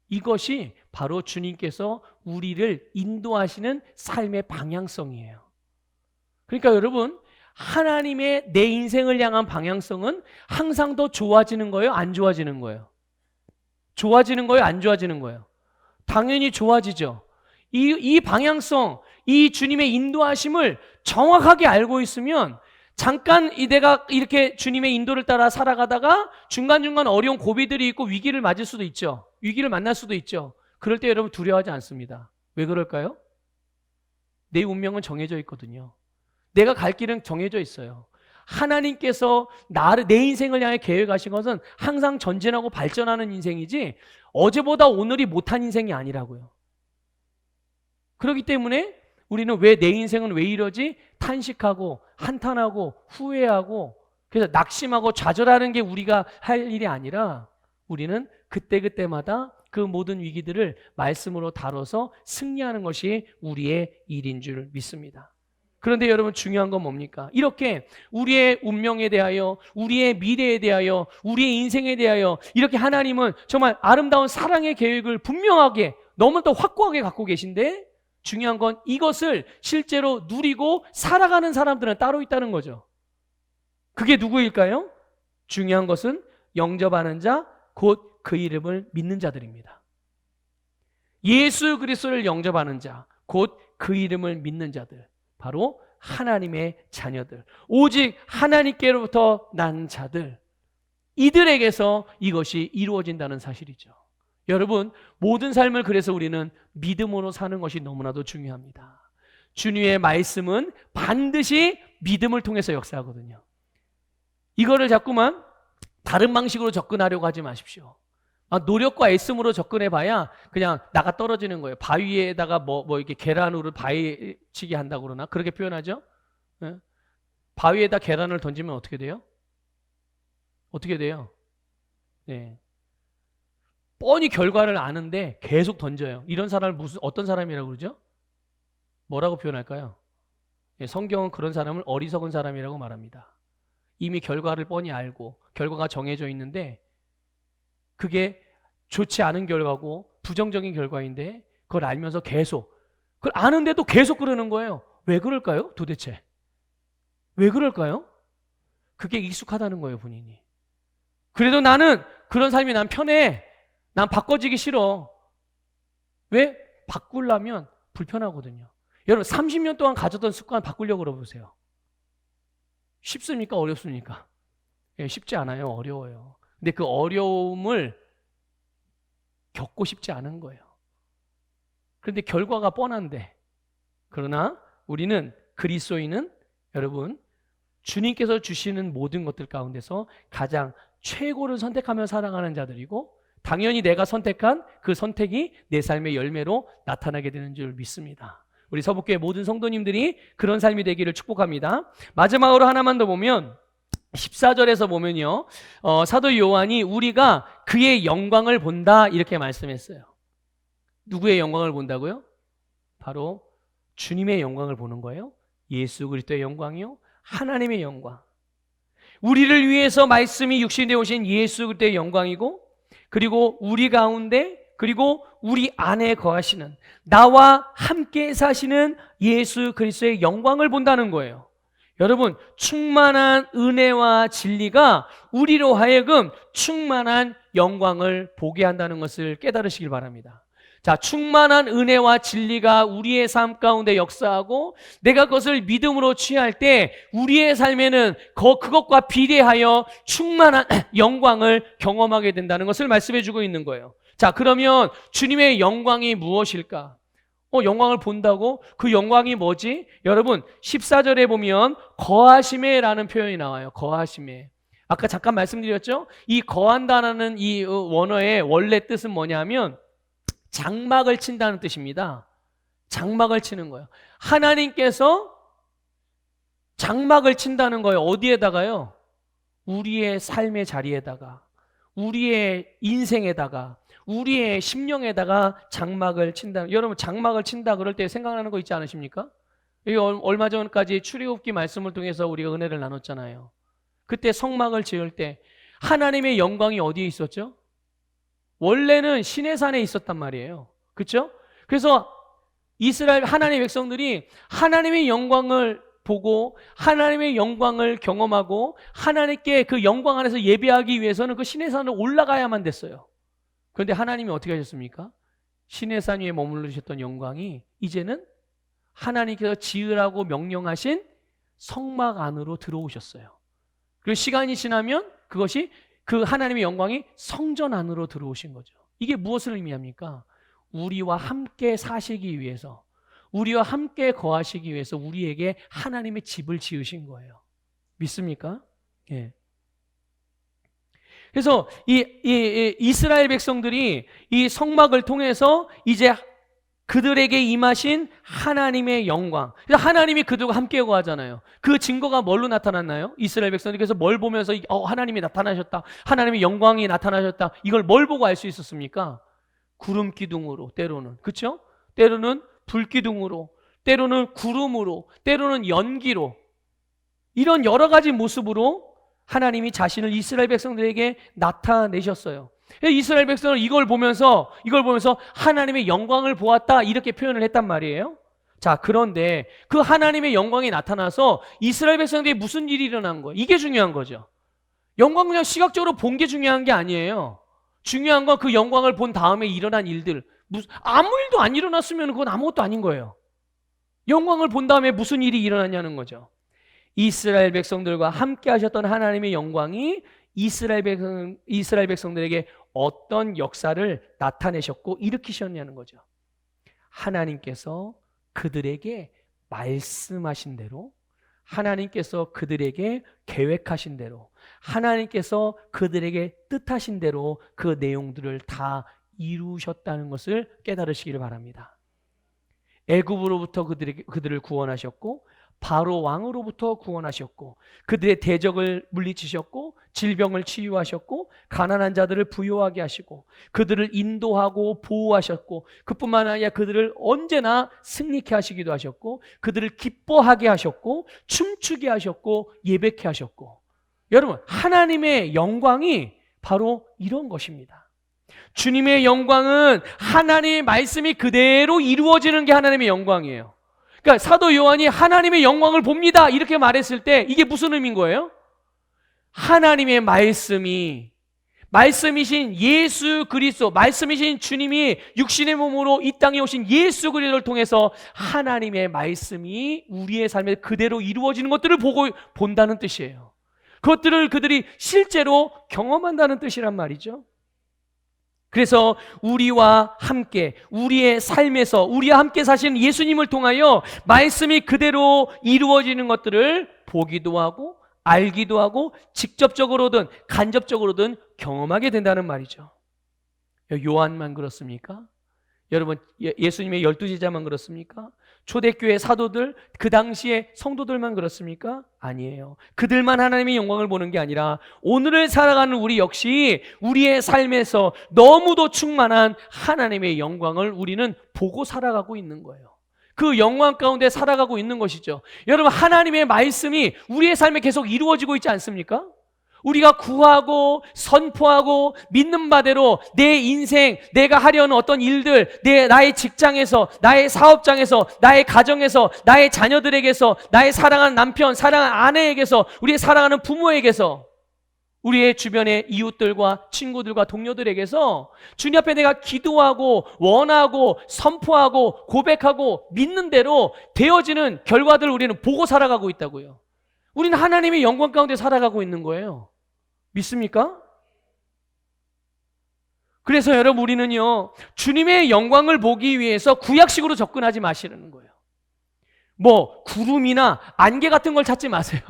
이것이 바로 주님께서 우리를 인도하시는 삶의 방향성이에요. 그러니까 여러분, 하나님의 내 인생을 향한 방향성은 항상 더 좋아지는 거예요? 안 좋아지는 거예요? 좋아지는 거예요? 안 좋아지는 거예요? 당연히 좋아지죠. 이 방향성, 이 주님의 인도하심을 정확하게 알고 있으면 잠깐 내가 이렇게 주님의 인도를 따라 살아가다가 중간중간 어려운 고비들이 있고 위기를 맞을 수도 있죠. 위기를 만날 수도 있죠. 그럴 때 여러분 두려워하지 않습니다. 왜 그럴까요? 내 운명은 정해져 있거든요. 내가 갈 길은 정해져 있어요. 하나님께서 내 인생을 향해 계획하신 것은 항상 전진하고 발전하는 인생이지 어제보다 오늘이 못한 인생이 아니라고요. 그렇기 때문에 우리는 왜 내 인생은 왜 이러지? 탄식하고 한탄하고 후회하고 그래서 낙심하고 좌절하는 게 우리가 할 일이 아니라 우리는 그때그때마다 그 모든 위기들을 말씀으로 다뤄서 승리하는 것이 우리의 일인 줄 믿습니다. 그런데 여러분 중요한 건 뭡니까? 이렇게 우리의 운명에 대하여, 우리의 미래에 대하여, 우리의 인생에 대하여 이렇게 하나님은 정말 아름다운 사랑의 계획을 분명하게 너무나 확고하게 갖고 계신데 중요한 건 이것을 실제로 누리고 살아가는 사람들은 따로 있다는 거죠. 그게 누구일까요? 중요한 것은 영접하는 자, 곧 그 이름을 믿는 자들입니다. 예수 그리스도를 영접하는 자, 곧 그 이름을 믿는 자들, 바로 하나님의 자녀들, 오직 하나님께로부터 난 자들, 이들에게서 이것이 이루어진다는 사실이죠. 여러분, 모든 삶을 그래서 우리는 믿음으로 사는 것이 너무나도 중요합니다. 주님의 말씀은 반드시 믿음을 통해서 역사하거든요. 이거를 자꾸만 다른 방식으로 접근하려고 하지 마십시오. 노력과 애씀으로 접근해봐야 그냥 나가 떨어지는 거예요. 바위에다가 뭐 이렇게 계란으로 바위 치게 한다고 그러나? 그렇게 표현하죠? 네? 바위에다 계란을 던지면 어떻게 돼요? 어떻게 돼요? 네. 뻔히 결과를 아는데 계속 던져요. 이런 사람을 어떤 사람이라고 그러죠? 뭐라고 표현할까요? 네, 성경은 그런 사람을 어리석은 사람이라고 말합니다. 이미 결과를 뻔히 알고 결과가 정해져 있는데 그게 좋지 않은 결과고 부정적인 결과인데 그걸 알면서 그걸 아는데도 계속 그러는 거예요. 왜 그럴까요? 도대체 왜 그럴까요? 그게 익숙하다는 거예요, 본인이. 그래도 나는 그런 삶이 난 편해. 난 바꿔지기 싫어. 왜? 바꾸려면 불편하거든요. 여러분 30년 동안 가졌던 습관 바꾸려고 그러보세요. 쉽습니까? 어렵습니까? 예, 쉽지 않아요. 어려워요. 근데 그 어려움을 겪고 싶지 않은 거예요. 그런데 결과가 뻔한데, 그러나 우리는 그리스도인은 여러분 주님께서 주시는 모든 것들 가운데서 가장 최고를 선택하며 살아가는 자들이고 당연히 내가 선택한 그 선택이 내 삶의 열매로 나타나게 되는 줄 믿습니다. 우리 서북교회 모든 성도님들이 그런 삶이 되기를 축복합니다. 마지막으로 하나만 더 보면 14절에서 보면요, 사도 요한이 우리가 그의 영광을 본다 이렇게 말씀했어요. 누구의 영광을 본다고요? 바로 주님의 영광을 보는 거예요. 예수 그리스도의 영광이요, 하나님의 영광. 우리를 위해서 말씀이 육신이 되어 오신 예수 그리스도의 영광이고, 그리고 우리 가운데, 그리고 우리 안에 거하시는, 나와 함께 사시는 예수 그리스도의 영광을 본다는 거예요. 여러분, 충만한 은혜와 진리가 우리로 하여금 충만한 영광을 보게 한다는 것을 깨달으시길 바랍니다. 자, 충만한 은혜와 진리가 우리의 삶 가운데 역사하고 내가 그것을 믿음으로 취할 때 우리의 삶에는 그것과 비례하여 충만한 영광을 경험하게 된다는 것을 말씀해 주고 있는 거예요. 자, 그러면 주님의 영광이 무엇일까? 영광을 본다고? 그 영광이 뭐지? 여러분, 14절에 보면 거하심에라는 표현이 나와요. 거하심에. 아까 잠깐 말씀드렸죠? 이 거한다라는 이 원어의 원래 뜻은 뭐냐면 장막을 친다는 뜻입니다. 장막을 치는 거예요. 하나님께서 장막을 친다는 거예요. 어디에다가요? 우리의 삶의 자리에다가, 우리의 인생에다가, 우리의 심령에다가 장막을 친다. 여러분, 장막을 친다 그럴 때 생각나는 거 있지 않으십니까? 얼마 전까지 출애굽기 말씀을 통해서 우리가 은혜를 나눴잖아요. 그때 성막을 지을 때 하나님의 영광이 어디에 있었죠? 원래는 시내산에 있었단 말이에요. 그렇죠? 그래서 이스라엘 하나님의 백성들이 하나님의 영광을 보고 하나님의 영광을 경험하고 하나님께 그 영광 안에서 예배하기 위해서는 그 시내산을 올라가야만 됐어요. 그런데 하나님이 어떻게 하셨습니까? 시내산 위에 머무르셨던 영광이 이제는 하나님께서 지으라고 명령하신 성막 안으로 들어오셨어요. 그리고 시간이 지나면 그것이 그 하나님의 영광이 성전 안으로 들어오신 거죠. 이게 무엇을 의미합니까? 우리와 함께 사시기 위해서, 우리와 함께 거하시기 위해서 우리에게 하나님의 집을 지으신 거예요. 믿습니까? 예. 그래서 이 이스라엘 백성들이 이 성막을 통해서 이제 그들에게 임하신 하나님의 영광. 그래서 하나님이 그들과 함께 거하잖아요. 그 증거가 뭘로 나타났나요? 이스라엘 백성들께서 뭘 보면서 하나님이 나타나셨다, 하나님의 영광이 나타나셨다, 이걸 뭘 보고 알 수 있었습니까? 구름 기둥으로, 때로는, 그렇죠? 때로는 불 기둥으로, 때로는 구름으로, 때로는 연기로, 이런 여러 가지 모습으로 하나님이 자신을 이스라엘 백성들에게 나타내셨어요. 이스라엘 백성은 이걸 보면서 하나님의 영광을 보았다 이렇게 표현을 했단 말이에요. 자, 그런데 그 하나님의 영광이 나타나서 이스라엘 백성들이 무슨 일이 일어난 거예요? 이게 중요한 거죠. 영광 그냥 시각적으로 본 게 중요한 게 아니에요. 중요한 건 그 영광을 본 다음에 일어난 일들. 아무 일도 안 일어났으면 그건 아무것도 아닌 거예요. 영광을 본 다음에 무슨 일이 일어났냐는 거죠. 이스라엘 백성들과 함께 하셨던 하나님의 영광이 이스라엘 백성들에게 어떤 역사를 나타내셨고 일으키셨냐는 거죠. 하나님께서 그들에게 말씀하신 대로, 하나님께서 그들에게 계획하신 대로, 하나님께서 그들에게 뜻하신 대로 그 내용들을 다 이루셨다는 것을 깨달으시기를 바랍니다. 애굽으로부터 그들을 구원하셨고, 바로 왕으로부터 구원하셨고, 그들의 대적을 물리치셨고, 질병을 치유하셨고, 가난한 자들을 부유하게 하시고, 그들을 인도하고 보호하셨고, 그뿐만 아니라 그들을 언제나 승리케 하시기도 하셨고, 그들을 기뻐하게 하셨고, 춤추게 하셨고, 예배케 하셨고. 여러분, 하나님의 영광이 바로 이런 것입니다. 주님의 영광은 하나님의 말씀이 그대로 이루어지는 게 하나님의 영광이에요. 그러니까 사도 요한이 하나님의 영광을 봅니다 이렇게 말했을 때 이게 무슨 의미인 거예요? 하나님의 말씀이신 예수 그리스도, 말씀이신 주님이 육신의 몸으로 이 땅에 오신 예수 그리스도를 통해서 하나님의 말씀이 우리의 삶에 그대로 이루어지는 것들을 본다는 뜻이에요. 그것들을 그들이 실제로 경험한다는 뜻이란 말이죠. 그래서 우리와 함께, 우리의 삶에서 우리와 함께 사시는 예수님을 통하여 말씀이 그대로 이루어지는 것들을 보기도 하고 알기도 하고 직접적으로든 간접적으로든 경험하게 된다는 말이죠. 요한만 그렇습니까? 여러분, 예수님의 12제자만 그렇습니까? 초대교회 사도들, 그 당시에 성도들만 그렇습니까? 아니에요. 그들만 하나님의 영광을 보는 게 아니라 오늘을 살아가는 우리 역시 우리의 삶에서 너무도 충만한 하나님의 영광을 우리는 보고 살아가고 있는 거예요. 그 영광 가운데 살아가고 있는 것이죠. 여러분, 하나님의 말씀이 우리의 삶에 계속 이루어지고 있지 않습니까? 우리가 구하고 선포하고 믿는 바대로 내 인생, 내가 하려는 어떤 일들, 나의 직장에서, 나의 사업장에서, 나의 가정에서, 나의 자녀들에게서, 나의 사랑하는 남편, 사랑하는 아내에게서, 우리의 사랑하는 부모에게서, 우리의 주변의 이웃들과 친구들과 동료들에게서 주님 앞에 내가 기도하고 원하고 선포하고 고백하고 믿는 대로 되어지는 결과들을 우리는 보고 살아가고 있다고요. 우리는 하나님의 영광 가운데 살아가고 있는 거예요. 믿습니까? 그래서 여러분, 우리는요, 주님의 영광을 보기 위해서 구약식으로 접근하지 마시라는 거예요. 뭐 구름이나 안개 같은 걸 찾지 마세요.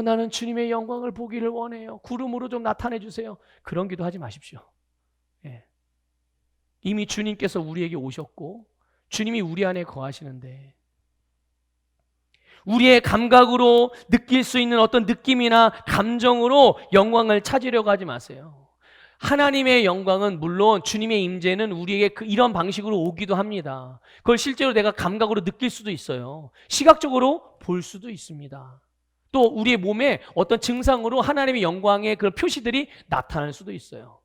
나는 주님의 영광을 보기를 원해요. 구름으로 좀 나타내 주세요. 그런 기도 하지 마십시오. 예. 이미 주님께서 우리에게 오셨고 주님이 우리 안에 거하시는데, 우리의 감각으로 느낄 수 있는 어떤 느낌이나 감정으로 영광을 찾으려고 하지 마세요. 하나님의 영광은 물론 주님의 임재는 우리에게 이런 방식으로 오기도 합니다. 그걸 실제로 내가 감각으로 느낄 수도 있어요. 시각적으로 볼 수도 있습니다. 또 우리의 몸에 어떤 증상으로 하나님의 영광의 그런 표시들이 나타날 수도 있어요.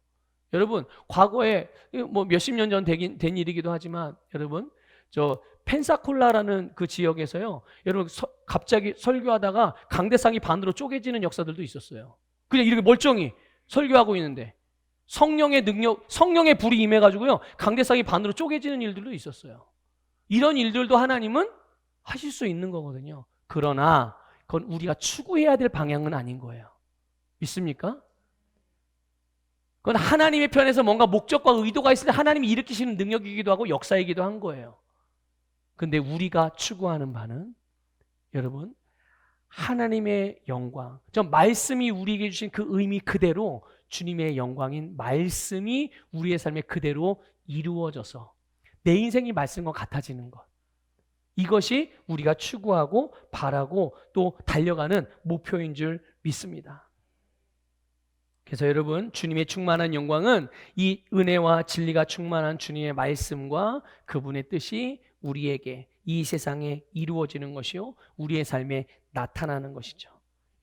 여러분, 과거에 뭐 몇십 년 전 된 일이기도 하지만, 여러분, 저 펜사콜라라는 그 지역에서요, 여러분, 갑자기 설교하다가 강대상이 반으로 쪼개지는 역사들도 있었어요. 그냥 이렇게 멀쩡히 설교하고 있는데 성령의 능력, 성령의 불이 임해가지고요, 강대상이 반으로 쪼개지는 일들도 있었어요. 이런 일들도 하나님은 하실 수 있는 거거든요. 그러나 그건 우리가 추구해야 될 방향은 아닌 거예요. 믿습니까? 그건 하나님의 편에서 뭔가 목적과 의도가 있을 때 하나님이 일으키시는 능력이기도 하고 역사이기도 한 거예요. 근데 우리가 추구하는 바는, 여러분, 하나님의 영광, 저 말씀이 우리에게 주신 그 의미 그대로 주님의 영광인 말씀이 우리의 삶에 그대로 이루어져서 내 인생이 말씀과 같아지는 것, 이것이 우리가 추구하고 바라고 또 달려가는 목표인 줄 믿습니다. 그래서 여러분, 주님의 충만한 영광은 이 은혜와 진리가 충만한 주님의 말씀과 그분의 뜻이 우리에게 이 세상에 이루어지는 것이요, 우리의 삶에 나타나는 것이죠.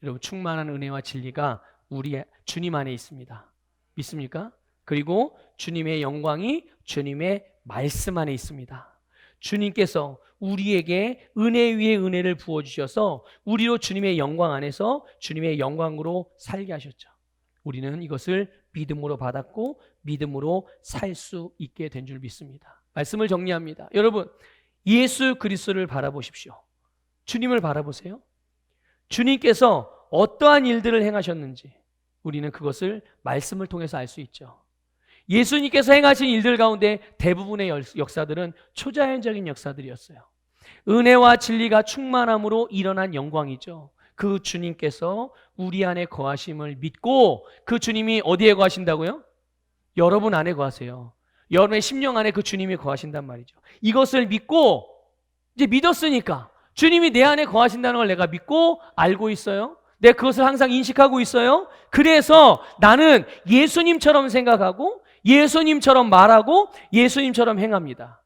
여러분, 충만한 은혜와 진리가 우리 주님 안에 있습니다. 믿습니까? 그리고 주님의 영광이 주님의 말씀 안에 있습니다. 주님께서 우리에게 은혜 위에 은혜를 부어주셔서 우리로 주님의 영광 안에서 주님의 영광으로 살게 하셨죠. 우리는 이것을 믿음으로 받았고 믿음으로 살 수 있게 된 줄 믿습니다. 말씀을 정리합니다. 여러분, 예수 그리스도를 바라보십시오. 주님을 바라보세요. 주님께서 어떠한 일들을 행하셨는지 우리는 그것을 말씀을 통해서 알 수 있죠. 예수님께서 행하신 일들 가운데 대부분의 역사들은 초자연적인 역사들이었어요. 은혜와 진리가 충만함으로 일어난 영광이죠. 그 주님께서 우리 안에 거하심을 믿고, 그 주님이 어디에 거하신다고요? 여러분 안에 거하세요. 여러분의 심령 안에 그 주님이 거하신단 말이죠. 이것을 믿고, 이제 믿었으니까 주님이 내 안에 거하신다는 걸 내가 믿고 알고 있어요. 내가 그것을 항상 인식하고 있어요. 그래서 나는 예수님처럼 생각하고 예수님처럼 말하고 예수님처럼 행합니다.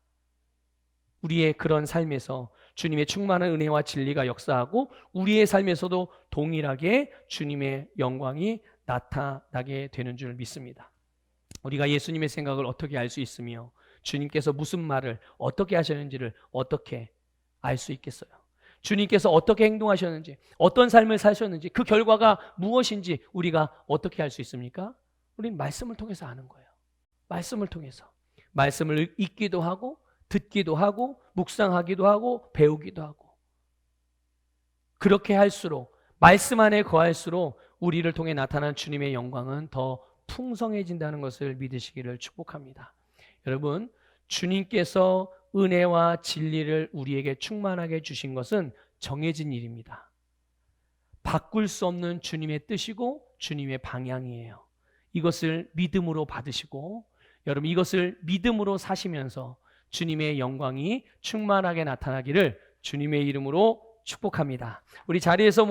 우리의 그런 삶에서 주님의 충만한 은혜와 진리가 역사하고 우리의 삶에서도 동일하게 주님의 영광이 나타나게 되는 줄 믿습니다. 우리가 예수님의 생각을 어떻게 알 수 있으며 주님께서 무슨 말을 어떻게 하셨는지를 어떻게 알 수 있겠어요? 주님께서 어떻게 행동하셨는지, 어떤 삶을 사셨는지, 그 결과가 무엇인지 우리가 어떻게 알 수 있습니까? 우리는 말씀을 통해서 아는 거예요. 말씀을 통해서. 말씀을 읽기도 하고 듣기도 하고 묵상하기도 하고 배우기도 하고, 그렇게 할수록, 말씀 안에 거할수록 우리를 통해 나타난 주님의 영광은 더 풍성해진다는 것을 믿으시기를 축복합니다. 여러분, 주님께서 은혜와 진리를 우리에게 충만하게 주신 것은 정해진 일입니다. 바꿀 수 없는 주님의 뜻이고 주님의 방향이에요. 이것을 믿음으로 받으시고, 여러분 이것을 믿음으로 사시면서 주님의 영광이 충만하게 나타나기를 주님의 이름으로 축복합니다. 우리 자리에서